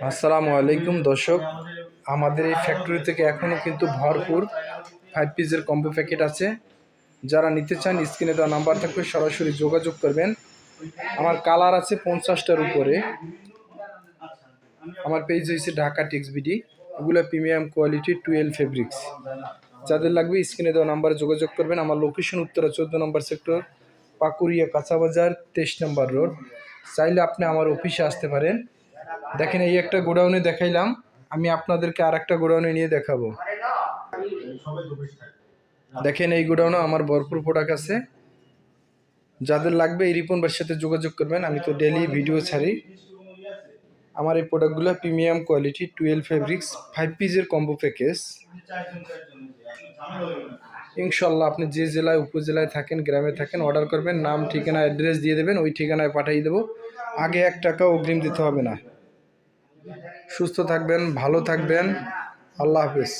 আসসালামু আলাইকুম দর্শক, আমাদের এই ফ্যাক্টরি থেকে এখনও কিন্তু ভরপুর 5 পিসের কম্বো প্যাকেট আছে। যারা নিতে চান স্ক্রিনে দেওয়া নাম্বার থাকবে, সরাসরি যোগাযোগ করবেন। আমার কালার আছে 50টার উপরে। আমার পেজ হয়েছে ঢাকা টেক্স বিডি। এগুলো প্রিমিয়াম কোয়ালিটি 12 ফেব্রিক্স। যাদের লাগবে স্ক্রিনে দেওয়া নাম্বারে যোগাযোগ করবেন। আমার লোকেশন উত্তরা 14 নম্বর সেক্টর, পাকুরিয়া কাঁচাবাজার, 23 নম্বর রোড। চাইলে আপনি আমার অফিসে আসতে পারেন। দেখেন, এই একটা গোডাউনে দেখাইলাম, আমি আপনাদেরকে আর একটা গোডাউনে নিয়ে দেখাবো। দেখেন, এই গোডাউনে আমার ভরপুর প্রোডাক্ট আছে। যাদের লাগবে এই রিপন ভাইয়ের সাথে যোগাযোগ করবেন। আমি তো ডেইলি ভিডিও ছাড়ি। আমার এই প্রোডাক্টগুলো প্রিমিয়াম কোয়ালিটি 12 ফেব্রিক্স 5 পিসের কম্বো প্যাকেজ। ইনশাল্লাহ আপনি যে জেলায় উপজেলায় থাকেন, গ্রামে থাকেন, অর্ডার করবেন, নাম ঠিকানা অ্যাড্রেস দিয়ে দেবেন, ওই ঠিকানায় পাঠিয়ে দেবো। আগে 1 টাকা অগ্রিম দিতে হবে না। সুস্থ থাকবেন, ভালো থাকবেন। আল্লাহ হাফেজ।